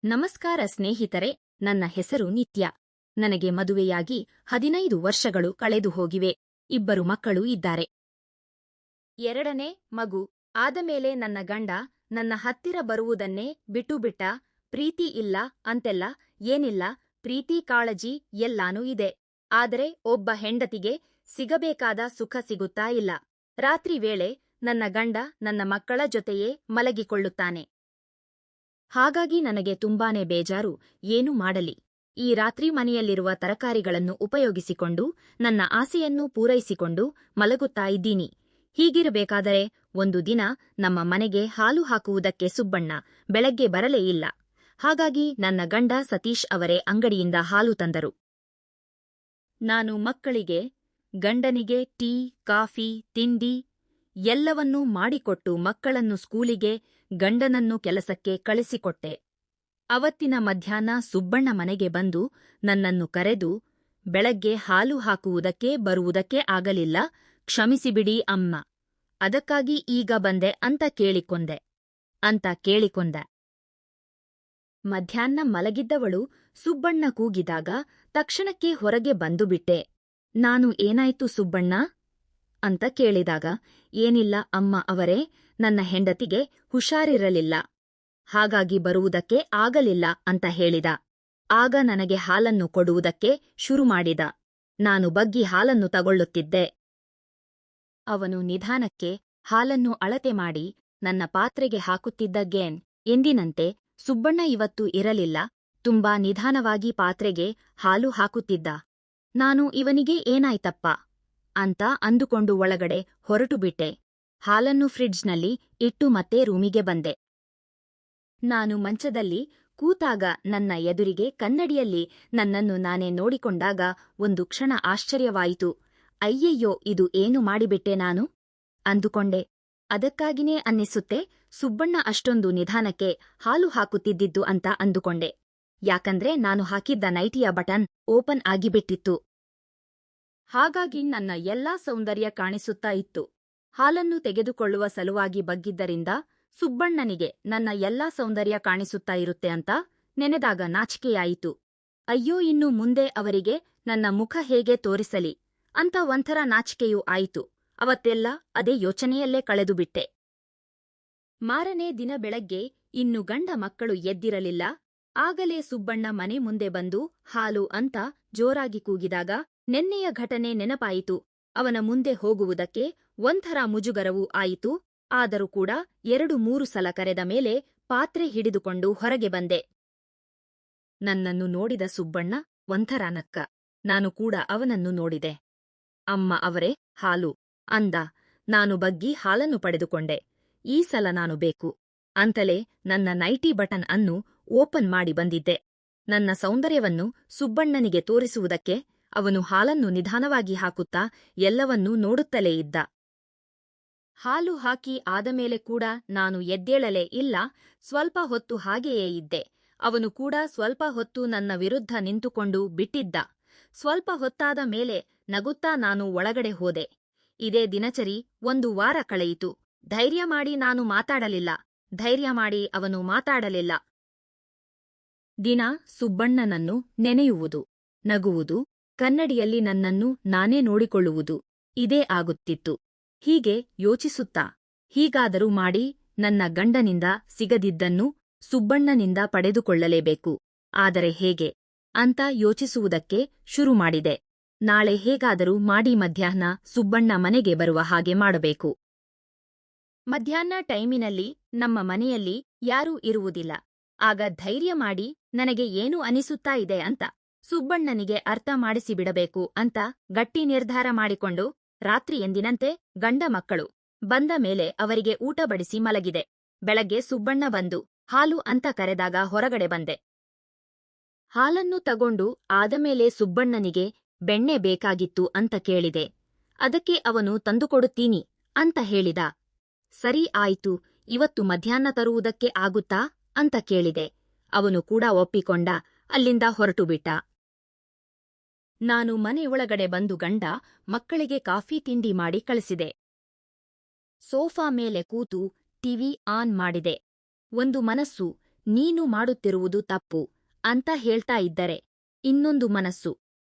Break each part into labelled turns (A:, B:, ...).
A: ನಮಸ್ಕಾರ ಸ್ನೇಹಿತರೆ, ನನ್ನ ಹೆಸರು ನಿತ್ಯ. ನನಗೆ ಮದುವೆಯಾಗಿ 15 ವರ್ಷಗಳು ಕಳೆದು ಹೋಗಿವೆ. 2 ಮಕ್ಕಳು ಇದ್ದಾರೆ. 2ನೇ ಮಗು ಆದಮೇಲೆ ನನ್ನ ಗಂಡ ನನ್ನ ಹತ್ತಿರ ಬರುವುದನ್ನೇ ಬಿಟ್ಟುಬಿಟ್ಟ. ಪ್ರೀತಿ ಇಲ್ಲ ಅಂತೆಲ್ಲ ಏನಿಲ್ಲ, ಪ್ರೀತಿ ಕಾಳಜಿ ಎಲ್ಲಾನೂ ಇದೆ. ಆದರೆ ಒಬ್ಬ ಹೆಂಡತಿಗೆ ಸಿಗಬೇಕಾದ ಸುಖ ಸಿಗುತ್ತಾ ಇಲ್ಲ. ರಾತ್ರಿ ವೇಳೆ ನನ್ನ ಗಂಡ ನನ್ನ ಮಕ್ಕಳ ಜೊತೆಯೇ ಮಲಗಿಕೊಳ್ಳುತ್ತಾನೆ. ಹಾಗಾಗಿ ನನಗೆ ತುಂಬಾನೇ ಬೇಜಾರು. ಏನು ಮಾಡಲಿ? ಈ ರಾತ್ರಿ ಮನೆಯಲ್ಲಿರುವ ತರಕಾರಿಗಳನ್ನು ಉಪಯೋಗಿಸಿಕೊಂಡು ನನ್ನ ಆಸೆಯನ್ನು ಪೂರೈಸಿಕೊಂಡು ಮಲಗುತ್ತಾ ಇದ್ದೀನಿ. ಹೀಗಿರಬೇಕಾದರೆ ಒಂದು ದಿನ ನಮ್ಮ ಮನೆಗೆ ಹಾಲು ಹಾಕುವುದಕ್ಕೆ ಸುಬ್ಬಣ್ಣ ಬೆಳಗ್ಗೆ ಬರಲೇ ಇಲ್ಲ. ಹಾಗಾಗಿ ನನ್ನ ಗಂಡ ಸತೀಶ್ ಅವರೇ ಅಂಗಡಿಯಿಂದ ಹಾಲು ತಂದರು. ನಾನು ಮಕ್ಕಳಿಗೆ, ಗಂಡನಿಗೆ ಟೀ, ಕಾಫಿ, ತಿಂಡಿ ಎಲ್ಲವನ್ನೂ ಮಾಡಿಕೊಟ್ಟು ಮಕ್ಕಳನ್ನು ಸ್ಕೂಲಿಗೆ, ಗಂಡನನ್ನು ಕೆಲಸಕ್ಕೆ ಕಳಿಸಿಕೊಟ್ಟೆ. ಅವತ್ತಿನ ಮಧ್ಯಾಹ್ನ ಸುಬ್ಬಣ್ಣ ಮನೆಗೆ ಬಂದು ನನ್ನನ್ನು ಕರೆದು, ಬೆಳಗ್ಗೆ ಹಾಲು ಹಾಕುವುದಕ್ಕೆ ಬರುವುದಕ್ಕೆ ಆಗಲಿಲ್ಲ, ಕ್ಷಮಿಸಿಬಿಡಿ ಅಮ್ಮ, ಅದಕ್ಕಾಗಿ ಈಗ ಬಂದೆ ಅಂತ ಕೇಳಿಕೊಂಡ. ಮಧ್ಯಾಹ್ನ ಮಲಗಿದ್ದವಳು ಸುಬ್ಬಣ್ಣ ಕೂಗಿದಾಗ ತಕ್ಷಣಕ್ಕೆ ಹೊರಗೆ ಬಂದುಬಿಟ್ಟೆ. ನಾನು ಏನಾಯ್ತು ಸುಬ್ಬಣ್ಣ ಅಂತ ಕೇಳಿದಾಗ, ಏನಿಲ್ಲ ಅಮ್ಮ ಅವರೇ, ನನ್ನ ಹೆಂಡತಿಗೆ ಹುಷಾರಿರಲಿಲ್ಲ, ಹಾಗಾಗಿ ಬರುವುದಕ್ಕೆ ಆಗಲಿಲ್ಲ ಅಂತ ಹೇಳಿದ. ಆಗ ನನಗೆ ಹಾಲನ್ನು ಕೊಡುವುದಕ್ಕೆ ಶುರು ಮಾಡಿದ. ನಾನು ಬಗ್ಗಿ ಹಾಲನ್ನು ತಗೊಳ್ಳುತ್ತಿದ್ದೆ. ಅವನು ನಿಧಾನಕ್ಕೆ ಹಾಲನ್ನು ಅಳತೆ ಮಾಡಿ ನನ್ನ ಪಾತ್ರೆಗೆ ಹಾಕುತ್ತಿದ್ದಗೇನ್. ಎಂದಿನಂತೆ ಸುಬ್ಬಣ್ಣ ಇವತ್ತು ಇರಲಿಲ್ಲ. ತುಂಬಾ ನಿಧಾನವಾಗಿ ಪಾತ್ರೆಗೆ ಹಾಲು ಹಾಕುತ್ತಿದ್ದ. ನಾನು ಇವನಿಗೆ ಏನಾಯ್ತಪ್ಪ ಅಂತ ಅಂದುಕೊಂಡು ಒಳಗಡೆ ಹೊರಟುಬಿಟ್ಟೆ. ಹಾಲನ್ನು ಫ್ರಿಡ್ಜ್ನಲ್ಲಿ ಇಟ್ಟು ಮತ್ತೆ ರೂಮಿಗೆ ಬಂದೆ. ನಾನು ಮಂಚದಲ್ಲಿ ಕೂತಾಗ ನನ್ನ ಎದುರಿಗೆ ಕನ್ನಡಿಯಲ್ಲಿ ನನ್ನನ್ನು ನಾನೇ ನೋಡಿಕೊಂಡಾಗ ಒಂದು ಕ್ಷಣ ಆಶ್ಚರ್ಯವಾಯಿತು. ಅಯ್ಯಯ್ಯೋ, ಇದು ಏನು ಮಾಡಿಬಿಟ್ಟೆ ನಾನು ಅಂದುಕೊಂಡೆ. ಅದಕ್ಕಾಗಿನೇ ಅನ್ನಿಸುತ್ತೆ ಸುಬ್ಬಣ್ಣ ಅಷ್ಟೊಂದು ನಿಧಾನಕ್ಕೆ ಹಾಲು ಹಾಕುತ್ತಿದ್ದಿದ್ದು ಅಂತ ಅಂದುಕೊಂಡೆ. ಯಾಕಂದ್ರೆ ನಾನು ಹಾಕಿದ್ದ ನೈಟಿಯ ಬಟನ್ ಓಪನ್ ಆಗಿಬಿಟ್ಟಿತ್ತು. ಹಾಗಾಗಿ ನನ್ನ ಎಲ್ಲಾ ಸೌಂದರ್ಯ ಕಾಣಿಸುತ್ತಾ ಇತ್ತು. ಹಾಲನ್ನು ತೆಗೆದುಕೊಳ್ಳುವ ಸಲುವಾಗಿ ಬಗ್ಗಿದ್ದರಿಂದ ಸುಬ್ಬಣ್ಣನಿಗೆ ನನ್ನ ಎಲ್ಲಾ ಸೌಂದರ್ಯ ಕಾಣಿಸುತ್ತಾ ಇರುತ್ತೆ ಅಂತ ನೆನೆದಾಗ ನಾಚಿಕೆಯಾಯಿತು. ಅಯ್ಯೋ, ಇನ್ನು ಮುಂದೆ ಅವರಿಗೆ ನನ್ನ ಮುಖ ಹೇಗೆ ತೋರಿಸಲಿ ಅಂತ ಒಂಥರ ನಾಚಿಕೆಯೂ ಆಯಿತು. ಅವತ್ತೆಲ್ಲ ಅದೇ ಯೋಚನೆಯಲ್ಲೇ ಕಳೆದುಬಿಟ್ಟೆ. ಮಾರನೇ ದಿನ ಬೆಳಗ್ಗೆ ಇನ್ನು ಗಂಡ ಮಕ್ಕಳು ಎದ್ದಿರಲಿಲ್ಲ. ಆಗಲೇ ಸುಬ್ಬಣ್ಣ ಮನೆ ಮುಂದೆ ಬಂದು ಹಾಲು ಅಂತ ಜೋರಾಗಿ ಕೂಗಿದಾಗ ನೆನ್ನೆಯ ಘಟನೆ ನೆನಪಾಯಿತು. ಅವನ ಮುಂದೆ ಹೋಗುವುದಕ್ಕೆ ಒಂಥರ ಮುಜುಗರವೂ ಆಯಿತು. ಆದರೂ ಕೂಡ 2-3 ಸಲ ಕರೆದ ಮೇಲೆ ಪಾತ್ರೆ ಹಿಡಿದುಕೊಂಡು ಹೊರಗೆ ಬಂದೆ. ನನ್ನನ್ನು ನೋಡಿದ ಸುಬ್ಬಣ್ಣ ಒಂಥರ ನಕ್ಕ. ನಾನು ಕೂಡ ಅವನನ್ನು ನೋಡಿದೆ. ಅಮ್ಮ ಅವರೇ, ಹಾಲು ಅಂದ. ನಾನು ಬಗ್ಗಿ ಹಾಲನ್ನು ಪಡೆದುಕೊಂಡೆ. ಈ ಸಲ ನಾನು ಬೇಕು ಅಂತಲೇ ನನ್ನ ನೈಟಿ ಬಟನ್ ಅನ್ನು ಓಪನ್ ಮಾಡಿ ಬಂದಿದ್ದೆ. ನನ್ನ ಸೌಂದರ್ಯವನ್ನು ಸುಬ್ಬಣ್ಣನಿಗೆ ತೋರಿಸುವುದಕ್ಕೆ ಅವನು ಹಾಲನ್ನು ನಿಧಾನವಾಗಿ ಹಾಕುತ್ತಾ ಎಲ್ಲವನ್ನೂ ನೋಡುತ್ತಲೇ ಇದ್ದ. ಹಾಲು ಹಾಕಿ ಆದಮೇಲೆ ಕೂಡ ನಾನು ಎದ್ದೇಳಲೇ ಇಲ್ಲ. ಸ್ವಲ್ಪ ಹೊತ್ತು ಹಾಗೆಯೇ ಇದ್ದೆ. ಅವನು ಕೂಡ ಸ್ವಲ್ಪ ಹೊತ್ತು ನನ್ನ ವಿರುದ್ಧ ನಿಂತುಕೊಂಡು ಬಿಟ್ಟಿದ್ದ. ಸ್ವಲ್ಪ ಹೊತ್ತಾದ ಮೇಲೆ ನಗುತ್ತಾ ನಾನು ಒಳಗಡೆ ಹೋದೆ. ಇದೇ ದಿನಚರಿ 1 ವಾರ ಕಳೆಯಿತು. ಧೈರ್ಯ ಮಾಡಿ ನಾನು ಮಾತಾಡಲಿಲ್ಲ. ಧೈರ್ಯ ಮಾಡಿ ಅವನು ಮಾತಾಡಲಿಲ್ಲ. ದಿನ ಸುಬ್ಬಣ್ಣನನ್ನು ನೆನೆಯುವುದು, ನಗುವುದು, ಕನ್ನಡಿಯಲ್ಲಿ ನನ್ನನ್ನು ನಾನೇ ನೋಡಿಕೊಳ್ಳುವುದು ಇದೇ ಆಗುತ್ತಿತ್ತು. ಹೀಗೆ ಯೋಚಿಸುತ್ತಾ, ಹೀಗಾದರೂ ಮಾಡಿ ನನ್ನ ಗಂಡನಿಂದ ಸಿಗದಿದ್ದನ್ನು ಸುಬ್ಬಣ್ಣನಿಂದ ಪಡೆದುಕೊಳ್ಳಲೇಬೇಕು. ಆದರೆ ಹೇಗೆ ಅಂತ ಯೋಚಿಸುವುದಕ್ಕೆ ಶುರು ಮಾಡಿದೆ. ನಾಳೆ ಹೇಗಾದರೂ ಮಾಡಿ ಮಧ್ಯಾಹ್ನ ಸುಬ್ಬಣ್ಣ ಮನೆಗೆ ಬರುವ ಹಾಗೆ ಮಾಡಬೇಕು. ಮಧ್ಯಾಹ್ನ ಟೈಮಿನಲ್ಲಿ ನಮ್ಮ ಮನೆಯಲ್ಲಿ ಯಾರೂ ಇರುವುದಿಲ್ಲ. ಆಗ ಧೈರ್ಯ ಮಾಡಿ ನನಗೆ ಏನು ಅನಿಸುತ್ತಾ ಇದೆ ಅಂತ ಸುಬ್ಬಣ್ಣನಿಗೆ ಅರ್ಥ ಮಾಡಿಸಿಬಿಡಬೇಕು ಅಂತ ಗಟ್ಟಿ ನಿರ್ಧಾರ ಮಾಡಿಕೊಂಡು ರಾತ್ರಿ ಎಂದಿನಂತೆ ಗಂಡ ಮಕ್ಕಳು ಬಂದ ಮೇಲೆ ಅವರಿಗೆ ಊಟ ಬಡಿಸಿ ಮಲಗಿದೆ. ಬೆಳಗ್ಗೆ ಸುಬ್ಬಣ್ಣ ಬಂದು ಹಾಲು ಅಂತ ಕರೆದಾಗ ಹೊರಗಡೆ ಬಂದೆ. ಹಾಲನ್ನು ತಗೊಂಡು ಆದಮೇಲೆ ಸುಬ್ಬಣ್ಣನಿಗೆ ಬೆಣ್ಣೆ ಬೇಕಾಗಿತ್ತು ಅಂತ ಕೇಳಿದೆ. ಅದಕ್ಕೆ ಅವನು ತಂದುಕೊಡುತ್ತೀನಿ ಅಂತ ಹೇಳಿದ. ಸರಿ ಆಯಿತು, ಇವತ್ತು ಮಧ್ಯಾಹ್ನ ತರುವುದಕ್ಕೆ ಆಗುತ್ತಾ ಅಂತ ಕೇಳಿದೆ. ಅವನು ಕೂಡ ಒಪ್ಪಿಕೊಂಡ. ಅಲ್ಲಿಂದ ಹೊರಟುಬಿಟ್ಟ. ನಾನು ಮನೆಯೊಳಗಡೆ ಬಂದು ಗಂಡ ಮಕ್ಕಳಿಗೆ ಕಾಫಿ ತಿಂಡಿ ಮಾಡಿ ಕಳಿಸಿದೆ. ಸೋಫಾ ಮೇಲೆ ಕೂತು ಟಿವಿ ಆನ್ ಮಾಡಿದೆ. ಒಂದು ಮನಸ್ಸು ನೀನು ಮಾಡುತ್ತಿರುವುದು ತಪ್ಪು ಅಂತ ಹೇಳ್ತಾ ಇದ್ದರೆ, ಇನ್ನೊಂದು ಮನಸ್ಸು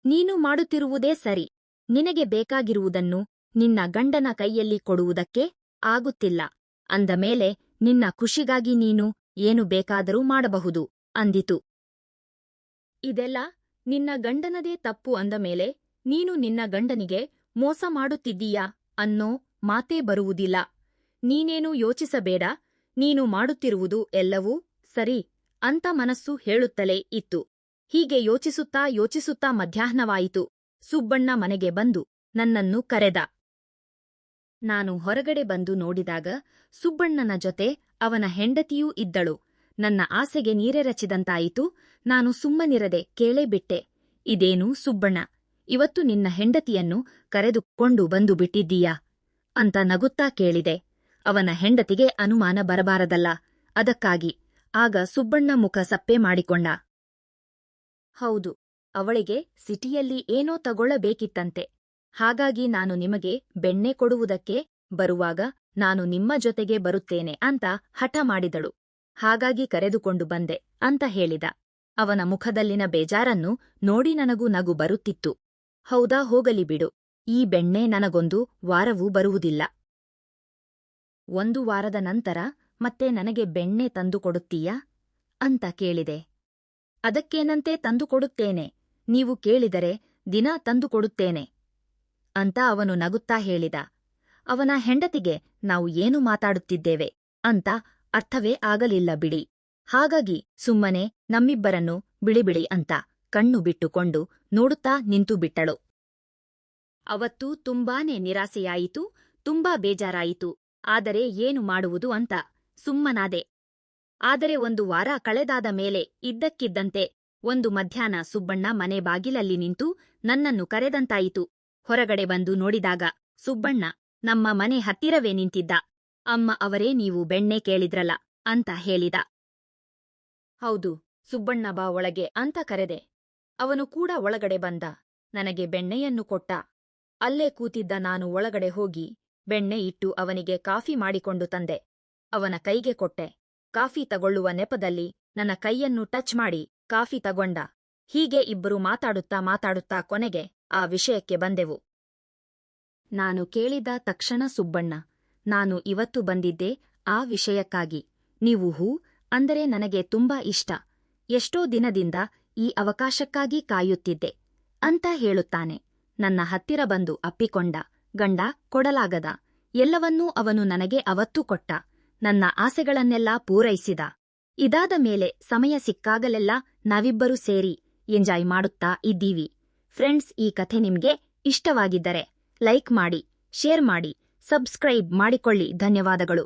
A: ನೀನು ಮಾಡುತ್ತಿರುವುದೇ ಸರಿ, ನಿನಗೆ ಬೇಕಾಗಿರುವುದನ್ನು ನಿನ್ನ ಗಂಡನ ಕೈಯಲ್ಲಿ ಕೊಡುವುದಕ್ಕೆ ಆಗುತ್ತಿಲ್ಲ ಅಂದ ಮೇಲೆ ನಿನ್ನ ಖುಷಿಗಾಗಿ ನೀನು ಏನು ಬೇಕಾದರೂ ಮಾಡಬಹುದು ಅಂದಿತು. ಇದೆಲ್ಲ ನಿನ್ನ ಗಂಡನದೇ ತಪ್ಪು ಅಂದ ಮೇಲೆ ನೀನು ನಿನ್ನ ಗಂಡನಿಗೆ ಮೋಸ ಮಾಡುತ್ತಿದ್ದೀಯಾ ಅನ್ನೋ ಮಾತೇ ಬರುವುದಿಲ್ಲ. ನೀನೇನು ಯೋಚಿಸಬೇಡ, ನೀನು ಮಾಡುತ್ತಿರುವುದು ಎಲ್ಲವೂ ಸರಿ ಅಂತ ಮನಸ್ಸು ಹೇಳುತ್ತಲೇ ಇತ್ತು. ಹೀಗೆ ಯೋಚಿಸುತ್ತಾ ಮಧ್ಯಾಹ್ನವಾಯಿತು. ಸುಬ್ಬಣ್ಣ ಮನೆಗೆ ಬಂದು ನನ್ನನ್ನು ಕರೆದ. ನಾನು ಹೊರಗಡೆ ಬಂದು ನೋಡಿದಾಗ ಸುಬ್ಬಣ್ಣನ ಜೊತೆ ಅವನ ಹೆಂಡತಿಯೂ ಇದ್ದಳು. ನನ್ನ ಆಸೆಗೆ ನೀರೆರಚಿದಂತಾಯಿತು. ನಾನು ಸುಮ್ಮನಿರದೆ ಕೇಳೇಬಿಟ್ಟೆ, ಇದೇನು ಸುಬ್ಬಣ್ಣ, ಇವತ್ತು ನಿನ್ನ ಹೆಂಡತಿಯನ್ನು ಕರೆದುಕೊಂಡು ಬಂದು ಬಿಟ್ಟಿದ್ದೀಯಾ ಅಂತ ನಗುತ್ತಾ ಕೇಳಿದೆ. ಅವನ ಹೆಂಡತಿಗೆ ಅನುಮಾನ ಬರಬಾರದಲ್ಲ, ಅದಕ್ಕಾಗಿ. ಆಗ ಸುಬ್ಬಣ್ಣ ಮುಖ ಸಪ್ಪೆ ಮಾಡಿಕೊಂಡ. ಹೌದು, ಅವಳಿಗೆ ಸಿಟಿಯಲ್ಲಿ ಏನೋ ತಗೊಳ್ಳಬೇಕಿತ್ತಂತೆ. ಹಾಗಾಗಿ ನಾನು ನಿಮಗೆ ಬೆಣ್ಣೆ ಕೊಡುವುದಕ್ಕೆ ಬರುವಾಗ ನಾನು ನಿಮ್ಮ ಜೊತೆಗೆ ಬರುತ್ತೇನೆ ಅಂತ ಹಠ ಮಾಡಿದಳು. ಹಾಗಾಗಿ ಕರೆದುಕೊಂಡು ಬಂದೆ ಅಂತ ಹೇಳಿದ. ಅವನ ಮುಖದಲ್ಲಿನ ಬೇಜಾರನ್ನು ನೋಡಿ ನನಗೂ ನಗು ಬರುತ್ತಿತ್ತು. ಹೌದಾ, ಹೋಗಲಿ ಬಿಡು, ಈ ಬೆಣ್ಣೆ ನನಗೊಂದು ವಾರವೂ ಬರುವುದಿಲ್ಲ. 1 ವಾರದ ನಂತರ ಮತ್ತೆ ನನಗೆ ಬೆಣ್ಣೆ ತಂದುಕೊಡುತ್ತೀಯಾ ಅಂತ ಕೇಳಿದೆ. ಅದಕ್ಕೇನಂತೆ, ತಂದುಕೊಡುತ್ತೇನೆ, ನೀವು ಕೇಳಿದರೆ ದಿನ ತಂದುಕೊಡುತ್ತೇನೆ ಅಂತ ಅವನು ನಗುತ್ತಾ ಹೇಳಿದ. ಅವನ ಹೆಂಡತಿಗೆ ನಾವು ಏನು ಮಾತಾಡುತ್ತಿದ್ದೇವೆ ಅಂತ ಅರ್ಥವೇ ಆಗಲಿಲ್ಲ ಬಿಡಿ. ಹಾಗಾಗಿ ಸುಮ್ಮನೆ ನಮ್ಮಿಬ್ಬರನ್ನು ಬಿಳಿಬಿಳಿ ಅಂತ ಕಣ್ಣು ಬಿಟ್ಟುಕೊಂಡು ನೋಡುತ್ತಾ ನಿಂತು ಬಿಟ್ಟಳು. ಅವತ್ತು ತುಂಬಾನೇ ನಿರಾಸೆಯಾಯಿತು, ತುಂಬಾ ಬೇಜಾರಾಯಿತು. ಆದರೆ ಏನು ಮಾಡುವುದು ಅಂತ ಸುಮ್ಮನಾದೆ. ಆದರೆ 1 ವಾರ ಕಳೆದಾದ ಮೇಲೆ ಇದ್ದಕ್ಕಿದ್ದಂತೆ ಒಂದು ಮಧ್ಯಾಹ್ನ ಸುಬ್ಬಣ್ಣ ಮನೆ ಬಾಗಿಲಲ್ಲಿ ನಿಂತು ನನ್ನನ್ನು ಕರೆದಂತಾಯಿತು. ಹೊರಗಡೆ ಬಂದು ನೋಡಿದಾಗ ಸುಬ್ಬಣ್ಣ ನಮ್ಮ ಮನೆ ಹತ್ತಿರವೇ ನಿಂತಿದ್ದ. ಅಮ್ಮ ಅವರೇ, ನೀವು ಬೆಣ್ಣೆ ಕೇಳಿದ್ರಲ್ಲ ಅಂತ ಹೇಳಿದ. ಹೌದು, ಸುಬ್ಬಣ್ಣ ಬಾ ಒಳಗೆ ಅಂತ ಕರೆದೆ. ಅವನು ಕೂಡ ಒಳಗಡೆ ಬಂದ. ನನಗೆ ಬೆಣ್ಣೆಯನ್ನು ಕೊಟ್ಟ. ಅಲ್ಲೇ ಕೂತಿದ್ದ ನಾನು ಒಳಗಡೆ ಹೋಗಿ ಬೆಣ್ಣೆ ಇಟ್ಟು ಅವನಿಗೆ ಕಾಫಿ ಮಾಡಿಕೊಂಡು ತಂದೆ. ಅವನ ಕೈಗೆ ಕೊಟ್ಟೆ. ಕಾಫಿ ತಗೊಳ್ಳುವ ನೆಪದಲ್ಲಿ ನನ್ನ ಕೈಯನ್ನು ಟಚ್ ಮಾಡಿ ಕಾಫಿ ತಗೊಂಡ. ಹೀಗೆ ಇಬ್ಬರು ಮಾತಾಡುತ್ತಾ ಕೊನೆಗೆ ಆ ವಿಷಯಕ್ಕೆ ಬಂದೆವು. ನಾನು ಕೇಳಿದ ತಕ್ಷಣ ಸುಬ್ಬಣ್ಣ, ನಾನು ಇವತ್ತು ಬಂದಿದ್ದೆ ಆ ವಿಷಯಕ್ಕಾಗಿ. ನೀವು ಹೂ ಅಂದರೆ ನನಗೆ ತುಂಬಾ ಇಷ್ಟ. ಎಷ್ಟೋ ದಿನದಿಂದ ಈ ಅವಕಾಶಕ್ಕಾಗಿ ಕಾಯುತ್ತಿದ್ದೆ ಅಂತ ಹೇಳುತ್ತಾನೆ. ನನ್ನ ಹತ್ತಿರ ಬಂದು ಅಪ್ಪಿಕೊಂಡ. ಗಂಡ ಕೊಡಲಾಗದ ಎಲ್ಲವನ್ನೂ ಅವನು ನನಗೆ ಅವತ್ತು ಕೊಟ್ಟ. ನನ್ನ ಆಸೆಗಳನ್ನೆಲ್ಲ ಪೂರೈಸಿದ. ಇದಾದ ಮೇಲೆ ಸಮಯ ಸಿಕ್ಕಾಗಲೆಲ್ಲ ನಾವಿಬ್ಬರೂ ಸೇರಿ ಎಂಜಾಯ್ ಮಾಡುತ್ತಾ ಇದ್ದೀವಿ. ಫ್ರೆಂಡ್ಸ್, ಈ ಕಥೆ ನಿಮ್ಗೆ ಇಷ್ಟವಾಗಿದ್ದರೆ ಲೈಕ್ ಮಾಡಿ, ಶೇರ್ ಮಾಡಿ, ಸಬ್ಸ್ಕ್ರೈಬ್ ಮಾಡಿಕೊಳ್ಳಿ. ಧನ್ಯವಾದಗಳು.